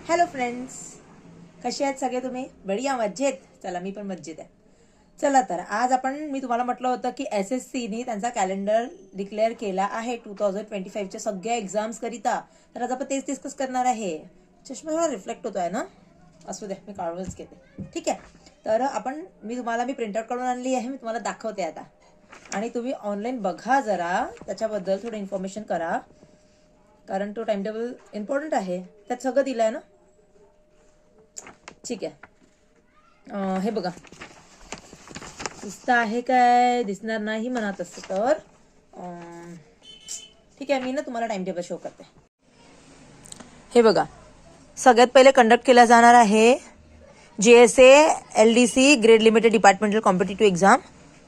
Hello friends, कसे आहेत सगळे तुम्ही? बढिया, मज्जेत? चला मी पण मज्जेत आहे. चला तर आज मी तुम्हाला म्हटलं होतं की SSCने त्यांचा कॅलेंडर डिक्लेअर केला आहे 2025च्या सगळ्या एक्झाम्स करिता. तर आज आपण तेच डिस्कस करणार आहे. चष्मा थोडा रिफ्लेक्ट होतो आहे ना, असू द्या, मी काढूनच घेते. ठीक आहे, तर मी प्रिंटआउट काढून आणली आहे, मी तुम्हाला दाखवते आता. आणि तुम्ही ऑनलाईन बघा जरा, त्याच्याबद्दल थोडं इन्फॉर्मेशन करा, कारण तो टाइम टेबल इम्पॉर्टंट आहे. त्यात सगळं दिलं आहे ना. ठीक आहे, हे बघा, दिसतं आहे काय? दिसणार नाही म्हणा तसं तर. ठीक आहे, मी ना तुम्हाला टाइम टेबल शो करते. हे बघा, सगळ्यात पहिले कंडक्ट केला जाणार आहे JSA LDC grade limited departmental competitive exam.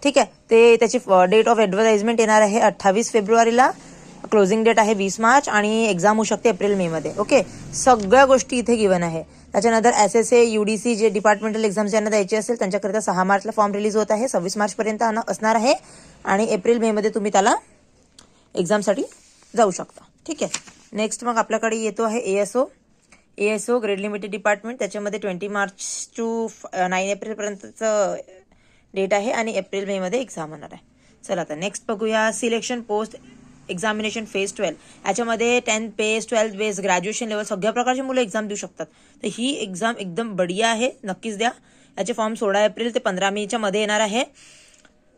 ठीक आहे, त्याची डेट ऑफ ॲडव्हर्टाइजमेंट येणार आहे 28 फेब्रुवारीला. क्लोजिंग डेट आहे 20 मार्च आणि एक्झाम होऊ शकते एप्रिल मे मध्ये. ओके, सगळ्या गोष्टी इथे गिवन आहे. त्याच्यानंतर SSA UDC जे डिपार्टमेंटल एक्झाम ज्यांना द्यायची असेल त्यांच्याकरिता 6 मार्चला फॉर्म रिलीज होत आहे, 26 मार्चपर्यंत असणार आहे आणि एप्रिल मे मध्ये तुम्ही त्याला एक्झामसाठी जाऊ शकता. ठीक आहे, नेक्स्ट मग आपल्याकडे येतो आहे ASO ग्रेड लिमिटेड डिपार्टमेंट. त्याच्यामध्ये 20 मार्च टू 9 एप्रिलपर्यंतचं डेट आहे आणि एप्रिल मे मध्ये एक्झाम होणार आहे. चला आता नेक्स्ट बघूया. Selection post examination phase 12. याच्यामध्ये 10th base, 12th base, graduation level सगळ्या प्रकारचे मुलं एक्झाम देऊ शकतात. तर ही एक्झाम एकदम बढिया आहे, नक्कीच द्या. याचे फॉर्म 16 एप्रिल ते 15 मेच्या मध्ये येणार आहे.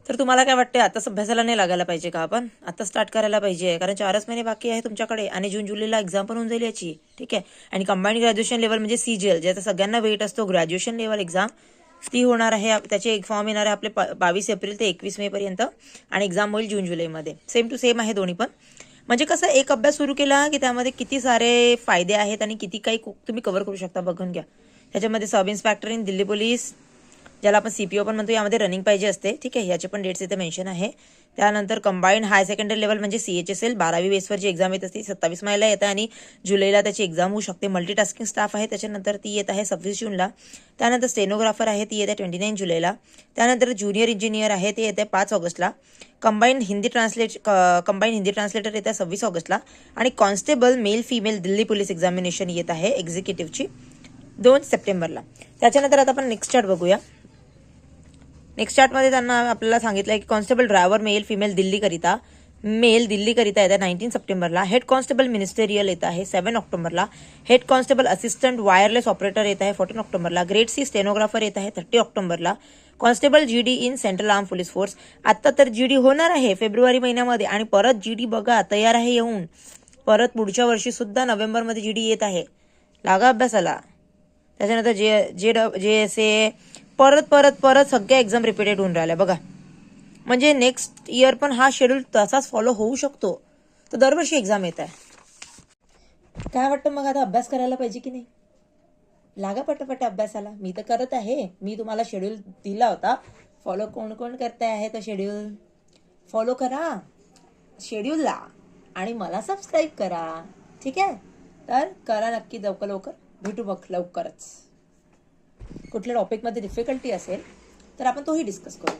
तर तुम्हाला काय वाटते, आताच अभ्यासाला नाही लागायला पाहिजे का? आपण आता स्टार्ट करायला पाहिजे, कारण 4च महिने बाकी आहे तुमच्याकडे आणि जून जुलैला एक्झाम पण होऊन जाईल याची. ठीक आहे, आणि कंबाईंड ग्रॅज्युएशन लेवल म्हणजे CGL, ज्याचा सगळ्यांना वेट असतो, ग्रॅज्युएशन लेवल एक्झाम ती होणार आहे. त्याचे एक फॉर्म येणार आहे आपले 22 एप्रिल ते 21 मे पर्यंत आणि एक्झाम होईल जून जुलैमध्ये. सेम टू सेम आहे दोन्ही पण. म्हणजे कसं, एक अभ्यास सुरू केला की त्यामध्ये किती सारे फायदे आहेत आणि किती काही तुम्ही कव्हर करू शकता, बघून घ्या. त्याच्यामध्ये sub inspector in Delhi police, ज्याला आपण CPO पण म्हणतो, यामध्ये रनिंग पाहिजे असते. ठीक आहे, याचे पण डेट्स इथे मेन्शन आहे. त्यानंतर कंबाईंड हाय सेकंडरी लेवल म्हणजे CHSL 12वी बेसवर जी एक्झाम येत असते 27 मेला येते आणि जुलैला त्याची एक्झाम होऊ शकते. मल्टीटास्किंग स्टाफ आहे, त्याच्यानंतर ती येत आहे 26 जूनला. त्यानंतर स्टेनोग्राफर आहे, ती येते 29 जुलैला. त्यानंतर ज्युनियर इंजिनियर आहे, ते येते 5 ऑगस्टला. कंबाईंड हिंदी ट्रान्सलेटर येत आहे 26 ऑगस्टला. आणि constable male female Delhi police examination येत आहे एक्झिक्युटिव्हची 2 सप्टेंबरला. त्याच्यानंतर आता आपण नेक्स्ट चार्ट बघूया. नेक्स्ट चार्टमध्ये त्यांना आपल्याला सांगितलं की कॉन्स्टेबल ड्रायव्हर मेल फिमेल दिल्लीकरिता येत आहे 19 सप्टेंबरला. हेड कॉन्स्टेबल मिनिस्टेरियल येत आहे 7 ऑक्टोबरला. Head constable assistant wireless operator येत आहे 14 ऑक्टोबरला. ग्रेड C स्टेनोग्राफर येत आहे 30 ऑक्टोबरला. Constable GD in central arm police force. आता तर GD होणार आहे फेब्रुवारी महिन्यामध्ये आणि परत GD बघा तयार आहे येऊन. परत पुढच्या वर्षी सुद्धा नोव्हेंबरमध्ये GD येत आहे, लागा अभ्यासाला. त्याच्यानंतर JSA परत सगळ्या एक्झाम रिपीटेड होऊन राहिल्या बघा. म्हणजे नेक्स्ट इयर पण हा शेड्यूल तसाच फॉलो होऊ शकतो. तर दरवर्षी एक्झाम येत आहे. काय वाटतं मग, आता अभ्यास करायला पाहिजे की नाही? लागा पटापट अभ्यासाला. मी तर करत आहे. मी तुम्हाला शेड्यूल दिला होता, फॉलो कोण कोण करताय आहे तो शेड्यूल. फॉलो करा शेड्यूलला आणि मला सबस्क्राईब करा. ठीक आहे, तर करा नक्की, लवकर भेटू बघ लवकरच. कुठल्या टॉपिकमध्ये डिफिकल्टी असेल तर आपण तोही डिस्कस करू.